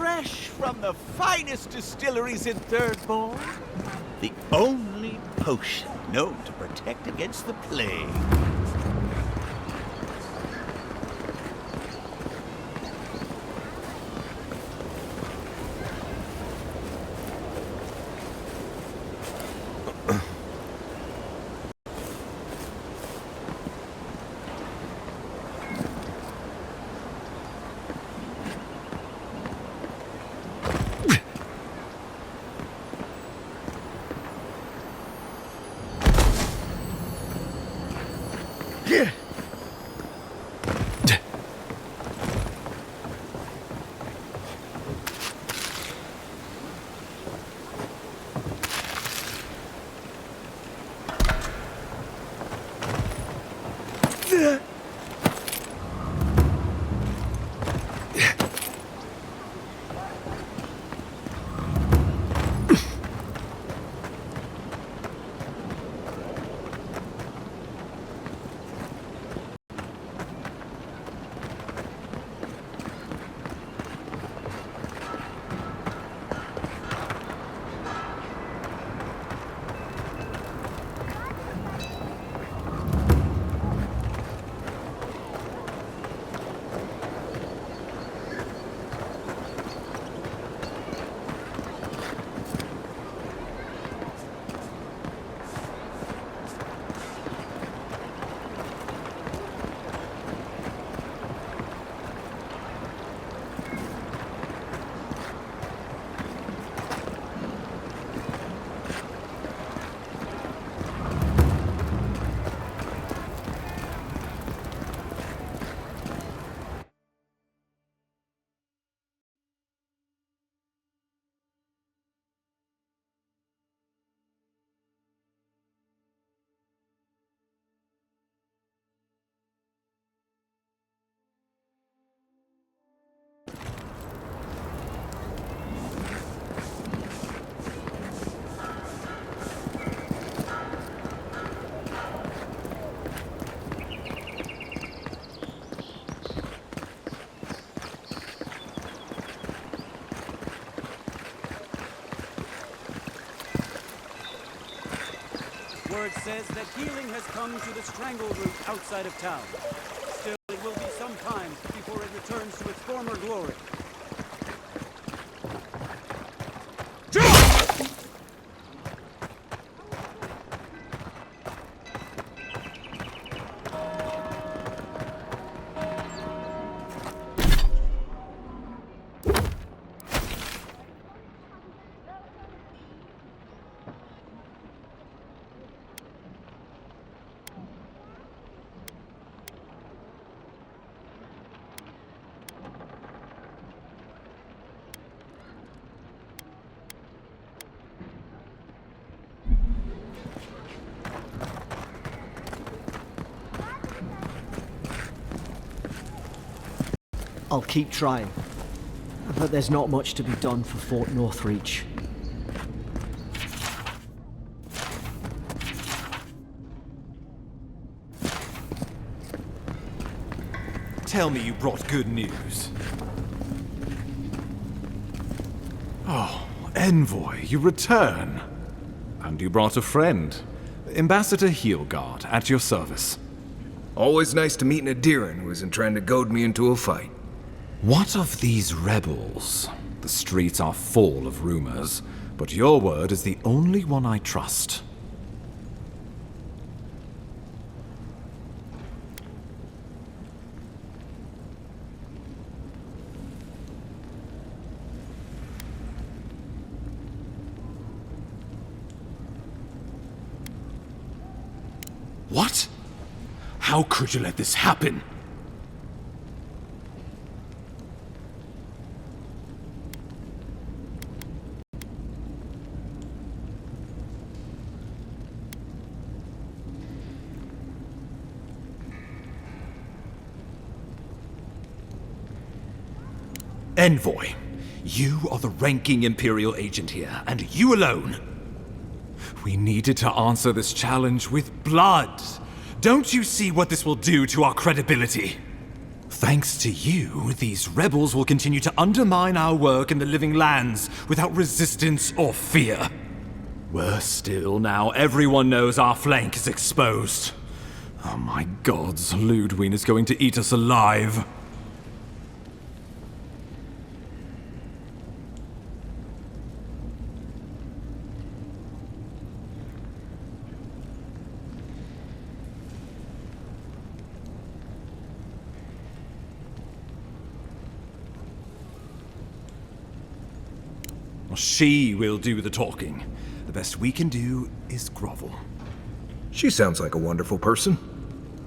fresh from the finest distilleries in Thirdborn. The only potion known to protect against the plague. Word says that healing has come to the Strangle Root outside of town. Still, it will be some time before it returns to its former glory. I'll keep trying, but there's not much to be done for Fort Northreach. Tell me you brought good news. Oh, Envoy, you return. And you brought a friend. Ambassador Heelguard, at your service. Always nice to meet an Adiran who isn't trying to goad me into a fight. What of these rebels? The streets are full of rumors, but your word is the only one I trust. What? How could you let this happen? Envoy, you are the ranking Imperial agent here, and you alone. We needed to answer this challenge with blood. Don't you see what this will do to our credibility? Thanks to you, these rebels will continue to undermine our work in the living lands without resistance or fear. Worse still, now everyone knows our flank is exposed. Oh my gods, Ludwig is going to eat us alive. She will do the talking. The best we can do is grovel. She sounds like a wonderful person.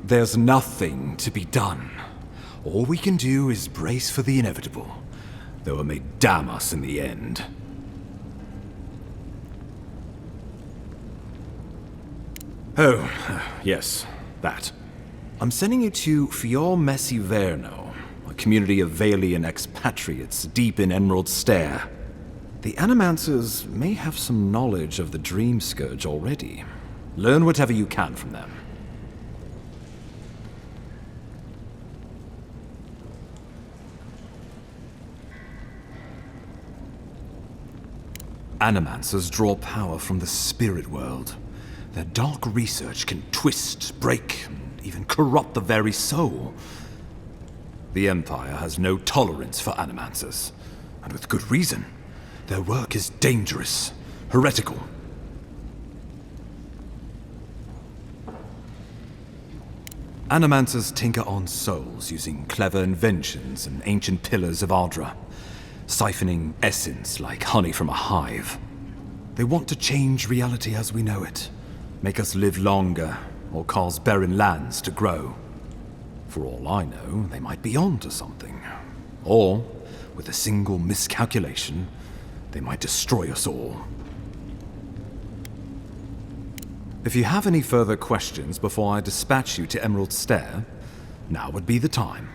There's nothing to be done. All we can do is brace for the inevitable, though it may damn us in the end. Oh, yes, that. I'm sending you to Fior Messi Verno, a community of Valian expatriates deep in Emerald Stair. The Animancers may have some knowledge of the Dream Scourge already. Learn whatever you can from them. Animancers draw power from the spirit world. Their dark research can twist, break, and even corrupt the very soul. The Empire has no tolerance for Animancers, and with good reason. Their work is dangerous, heretical. Animancers tinker on souls using clever inventions and ancient pillars of Ardra, siphoning essence like honey from a hive. They want to change reality as we know it, make us live longer, or cause barren lands to grow. For all I know, they might be on to something. Or, with a single miscalculation, they might destroy us all. If you have any further questions before I dispatch you to Emerald Stair, now would be the time.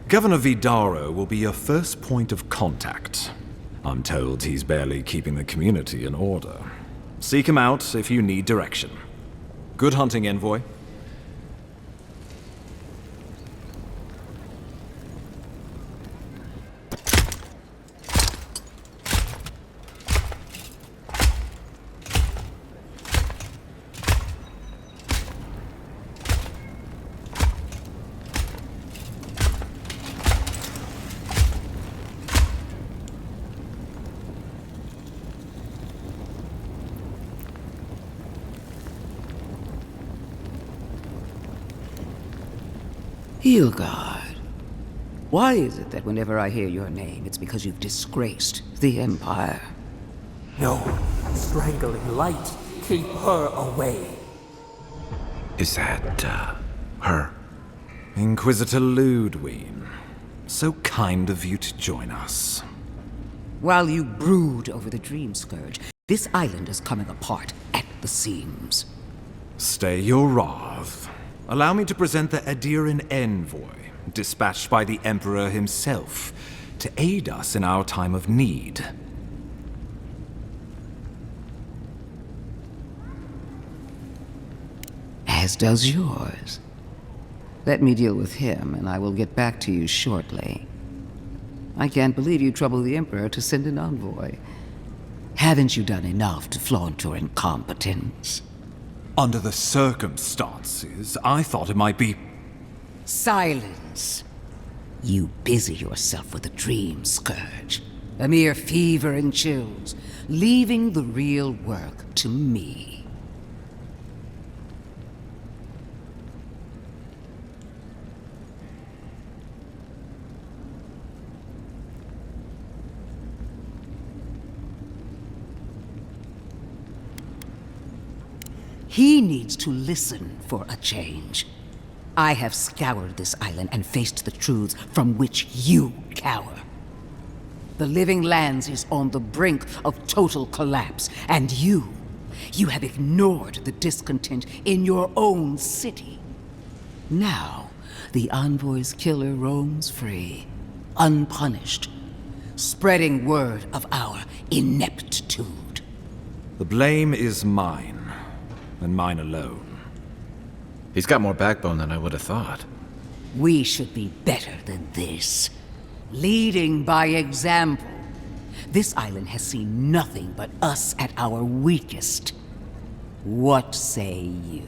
Governor Vidaro will be your first point of contact. I'm told he's barely keeping the community in order. Seek him out if you need direction. Good hunting, Envoy. Hilgard. Why is it that whenever I hear your name, it's because you've disgraced the Empire? No, strangling light. Keep her away. Is that, her? Inquisitor Ludwig. So kind of you to join us. While you brood over the Dream Scourge, this island is coming apart at the seams. Stay your wrath. Allow me to present the Adiran Envoy, dispatched by the Emperor himself, to aid us in our time of need. As does yours. Let me deal with him, and I will get back to you shortly. I can't believe you troubled the Emperor to send an envoy. Haven't you done enough to flaunt your incompetence? Under the circumstances, I thought it might be... Silence. You busy yourself with the Dream Scourge. A mere fever and chills, leaving the real work to me. He needs to listen for a change. I have scoured this island and faced the truths from which you cower. The Living Lands is on the brink of total collapse, and you have ignored the discontent in your own city. Now, the Envoy's killer roams free, unpunished, spreading word of our ineptitude. The blame is mine. and mine alone. He's got more backbone than I would have thought. We should be better than this. Leading by example. This island has seen nothing but us at our weakest. What say you?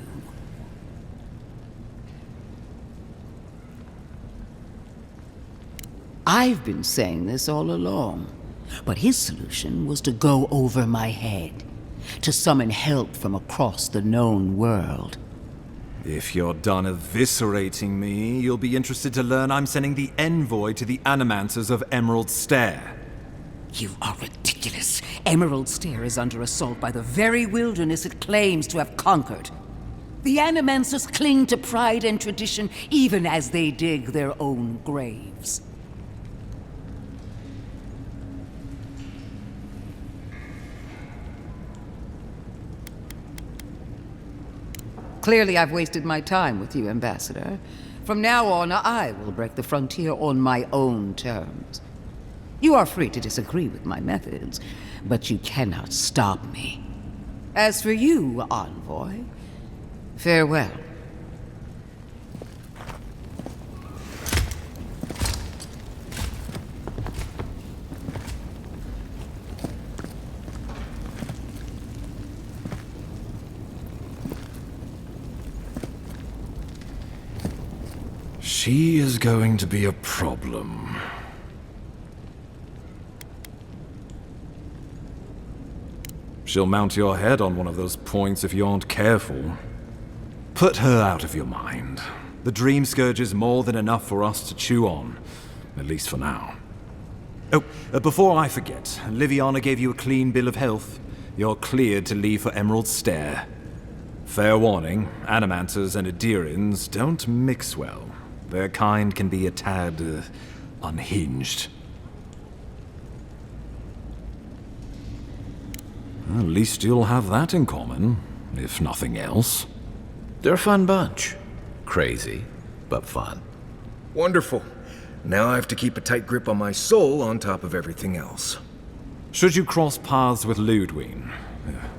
I've been saying this all along, but his solution was to go over my head, to summon help from across the known world. If you're done eviscerating me, you'll be interested to learn I'm sending the envoy to the Animancers of Emerald Stair. You are ridiculous. Emerald Stair is under assault by the very wilderness it claims to have conquered. The Animancers cling to pride and tradition even as they dig their own graves. Clearly, I've wasted my time with you, Ambassador. From now on, I will break the frontier on my own terms. You are free to disagree with my methods, but you cannot stop me. As for you, Envoy, farewell. She is going to be a problem. She'll mount your head on one of those points if you aren't careful. Put her out of your mind. The Dream Scourge is more than enough for us to chew on, at least for now. Oh, before I forget, Liviana gave you a clean bill of health. You're cleared to leave for Emerald Stair. Fair warning, Animancers and Adirans don't mix well. Their kind can be a tad, unhinged. At least you'll have that in common, if nothing else. They're a fun bunch. Crazy, but fun. Wonderful. Now I have to keep a tight grip on my soul on top of everything else. Should you cross paths with Ludwig,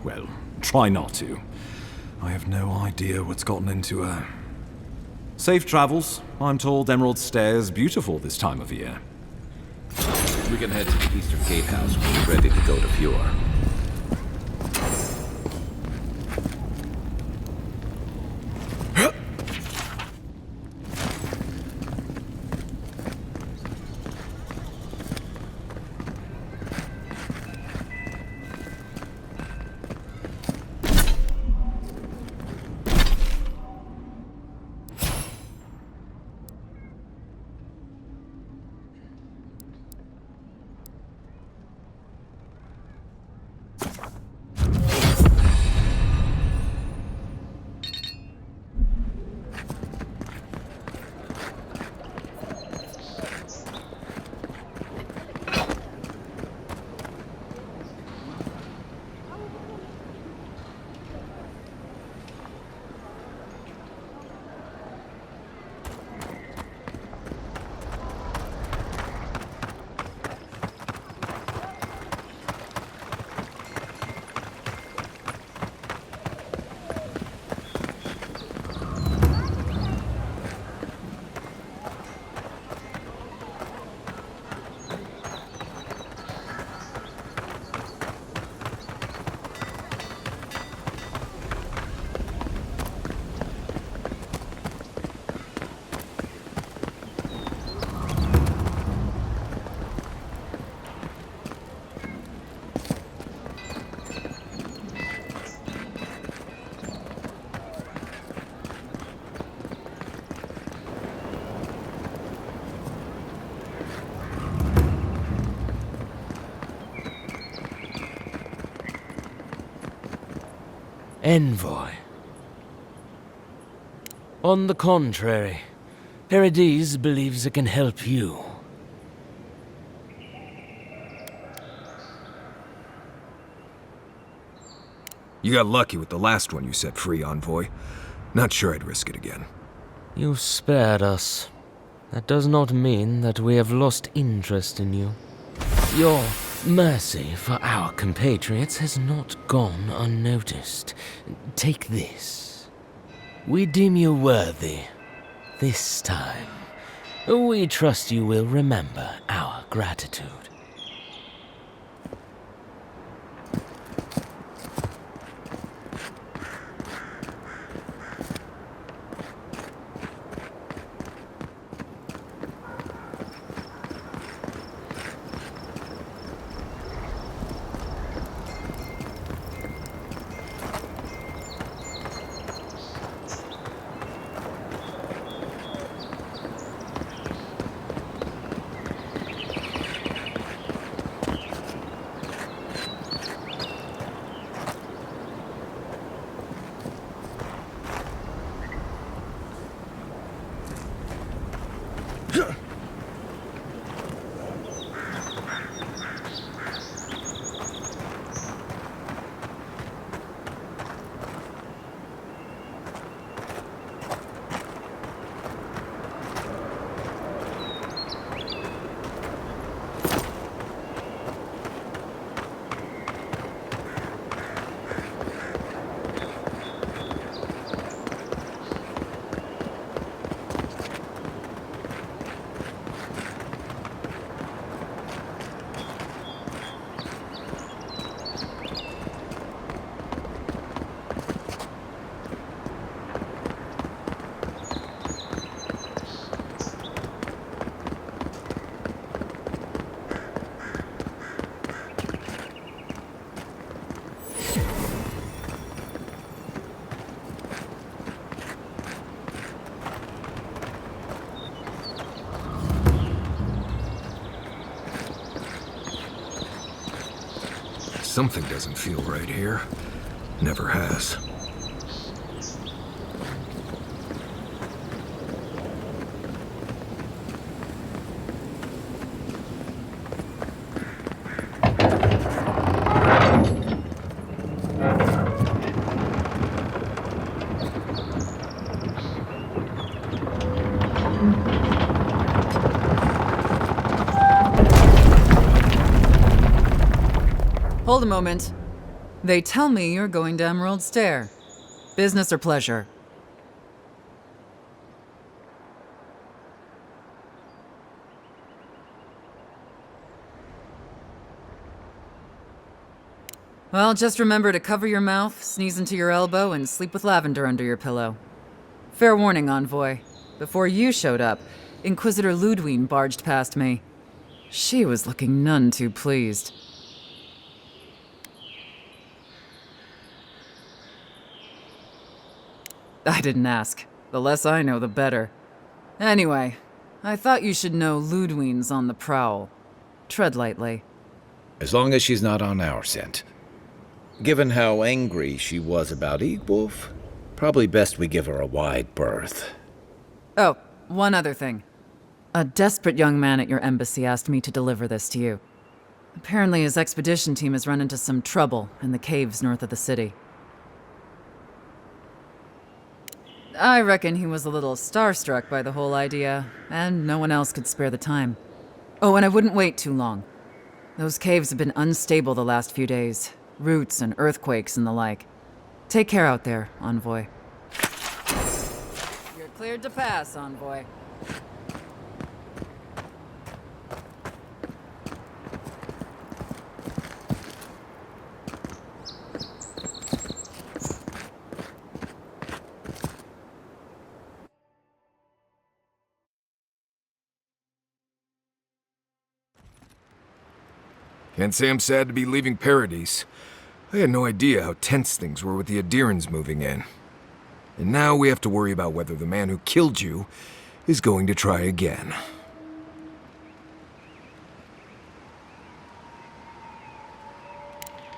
well, try not to. I have no idea what's gotten into her. Safe travels. I'm told Emerald Stair's beautiful this time of year. We can head to the Eastern Gatehouse when we're ready to go to Fjord. Envoy. On the contrary, Paradise believes it can help you. You got lucky with the last one you set free, Envoy. Not sure I'd risk it again. You spared us. That does not mean that we have lost interest in you. Your Mercy for our compatriots has not gone unnoticed. Take this. We deem you worthy. This time, we trust you will remember our gratitude. Something doesn't feel right here. Never has. Hold a moment. They tell me you're going to Emerald Stair. Business or pleasure? Well, just remember to cover your mouth, sneeze into your elbow, and sleep with lavender under your pillow. Fair warning, Envoy. Before you showed up, Inquisitor Ludwine barged past me. She was looking none too pleased. I didn't ask. The less I know, the better. Anyway, I thought you should know Ludwine's on the prowl. Tread lightly. As long as she's not on our scent. Given how angry she was about Eagwolf, probably best we give her a wide berth. Oh, one other thing. A desperate young man at your embassy asked me to deliver this to you. Apparently his expedition team has run into some trouble in the caves north of the city. I reckon he was a little starstruck by the whole idea, and no one else could spare the time. Oh, and I wouldn't wait too long. Those caves have been unstable the last few days. Roots and earthquakes and the like. Take care out there, Envoy. You're cleared to pass, Envoy. Can't say I'm sad to be leaving Paradise. I had no idea how tense things were with the Adirans moving in. And now we have to worry about whether the man who killed you is going to try again.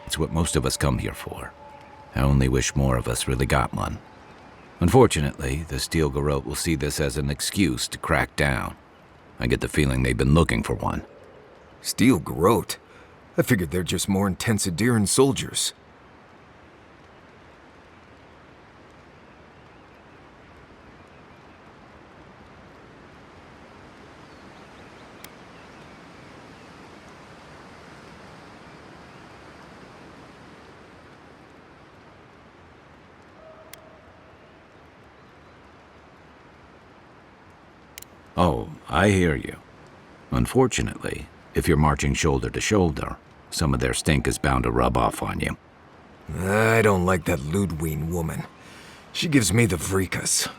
It's what most of us come here for. I only wish more of us really got one. Unfortunately, the Steel Garrote will see this as an excuse to crack down. I get the feeling they've been looking for one. Steel Garrote? I figured they're just more intense Adiran soldiers. Oh, I hear you. Unfortunately, if you're marching shoulder to shoulder, some of their stink is bound to rub off on you. I don't like that Ludwig woman. She gives me the freakus.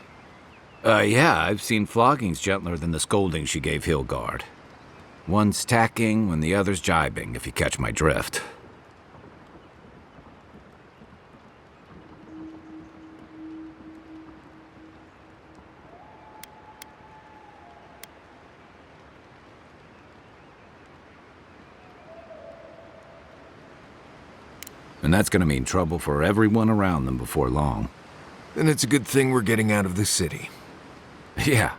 Yeah, I've seen floggings gentler than the scolding she gave Hilgard. One's tacking when the other's jibing, if you catch my drift. And that's gonna mean trouble for everyone around them before long. Then it's a good thing we're getting out of the city. Yeah.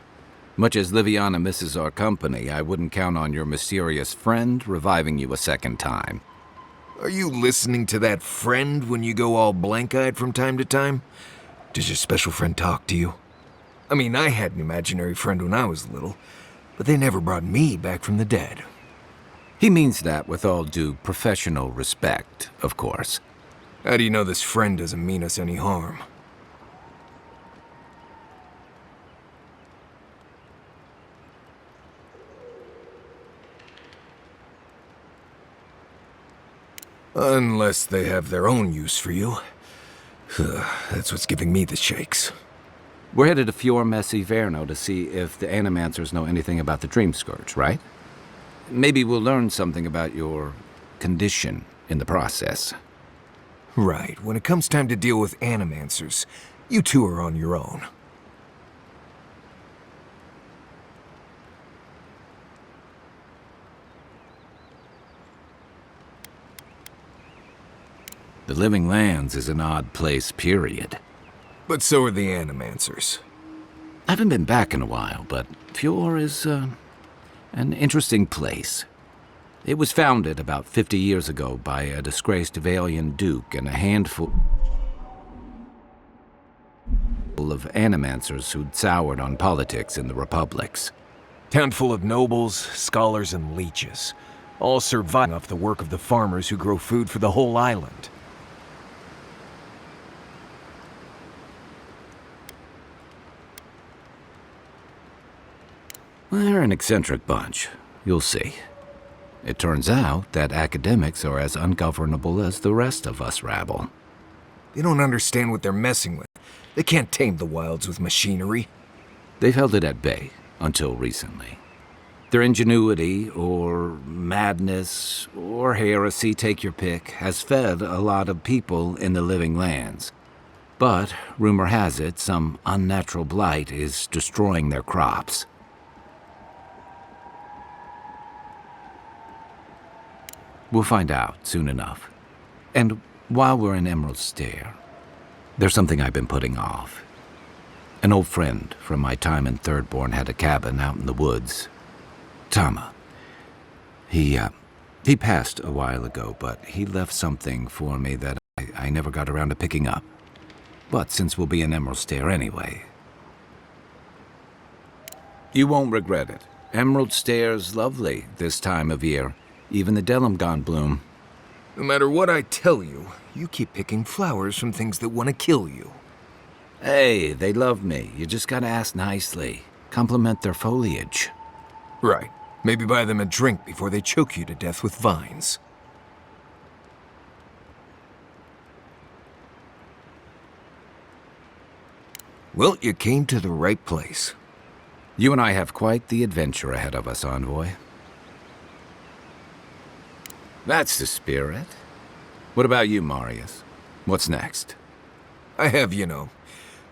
Much as Liviana misses our company, I wouldn't count on your mysterious friend reviving you a second time. Are you listening to that friend when you go all blank-eyed from time to time? Does your special friend talk to you? I mean, I had an imaginary friend when I was little, but they never brought me back from the dead. He means that with all due professional respect, of course. How do you know this friend doesn't mean us any harm? Unless they have their own use for you. That's what's giving me the shakes. We're headed to Fior Messi Verno to see if the Animancers know anything about the Dream Scourge, right? Maybe we'll learn something about your condition in the process. Right. When it comes time to deal with Animancers, you two are on your own. The Living Lands is an odd place, period. But so are the Animancers. I haven't been back in a while, but Fior is, an interesting place. It was founded about 50 years ago by a disgraced Valian duke and a handful of Animancers who'd soured on politics in the republics. Town full of nobles, scholars, and leeches, all surviving off the work of the farmers who grow food for the whole island. They're an eccentric bunch. You'll see. It turns out that academics are as ungovernable as the rest of us rabble. They don't understand what they're messing with. They can't tame the wilds with machinery. They've held it at bay, until recently. Their ingenuity, or madness, or heresy, take your pick, has fed a lot of people in the Living Lands. But, rumor has it, some unnatural blight is destroying their crops. We'll find out soon enough. And while we're in Emerald Stair, there's something I've been putting off. An old friend from my time in Thirdborn had a cabin out in the woods. Tama. He passed a while ago, but he left something for me that I never got around to picking up. But since we'll be in Emerald Stair anyway... You won't regret it. Emerald Stair's lovely this time of year. Even the Delimgon bloom. No matter what I tell you, you keep picking flowers from things that want to kill you. Hey, they love me. You just gotta ask nicely. Compliment their foliage. Right. Maybe buy them a drink before they choke you to death with vines. Well, you came to the right place. You and I have quite the adventure ahead of us, Envoy. That's the spirit. What about you, Marius? What's next? I have,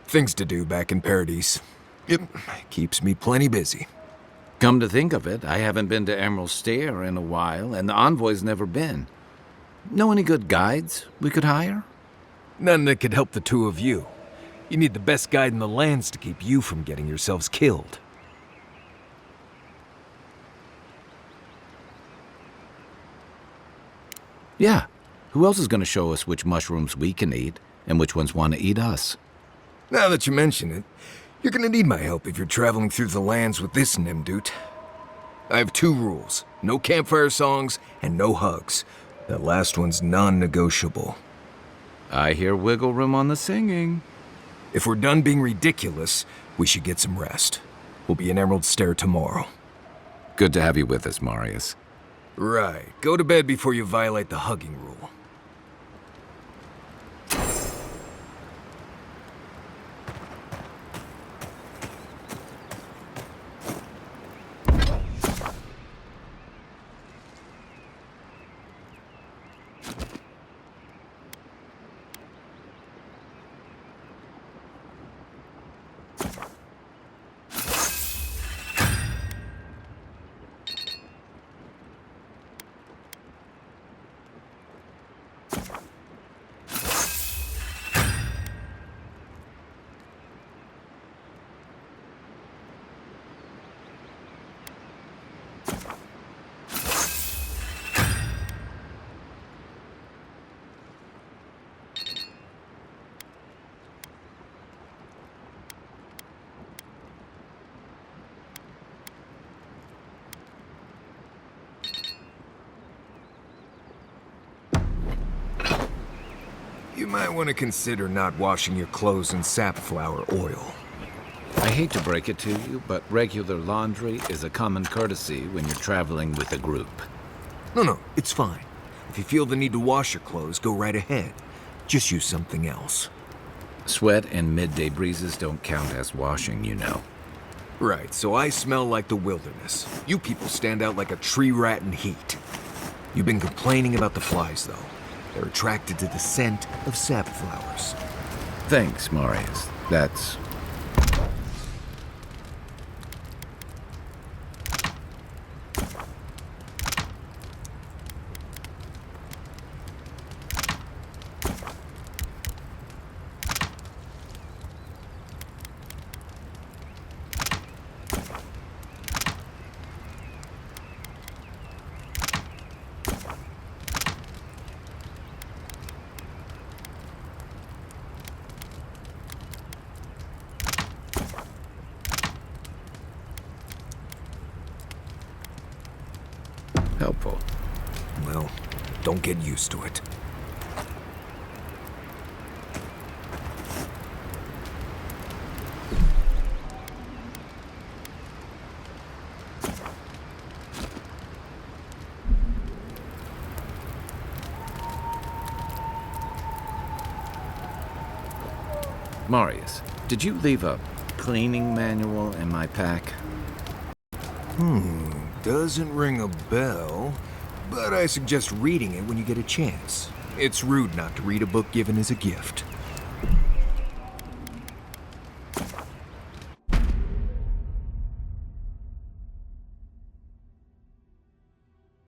things to do back in Paradise. It keeps me plenty busy. Come to think of it, I haven't been to Emerald Stair in a while, and the Envoy's never been. Know any good guides we could hire? None that could help the two of you. You need the best guide in the lands to keep you from getting yourselves killed. Yeah. Who else is going to show us which mushrooms we can eat, and which ones want to eat us? Now that you mention it, you're gonna need my help if you're traveling through the lands with this Nimdut. I have 2 rules. No campfire songs, and no hugs. That last one's non-negotiable. I hear wiggle room on the singing. If we're done being ridiculous, we should get some rest. We'll be in Emerald Stair tomorrow. Good to have you with us, Marius. Right. Go to bed before you violate the hugging rule. You might want to consider not washing your clothes in safflower oil. I hate to break it to you, but regular laundry is a common courtesy when you're traveling with a group. No, it's fine. If you feel the need to wash your clothes, go right ahead. Just use something else. Sweat and midday breezes don't count as washing, you know. Right, so I smell like the wilderness. You people stand out like a tree rat in heat. You've been complaining about the flies, though. They're attracted to the scent of safflowers. Thanks, Marius. That's... helpful. Well, don't get used to it. Marius, did you leave a cleaning manual in my pack? Doesn't ring a bell, but I suggest reading it when you get a chance. It's rude not to read a book given as a gift.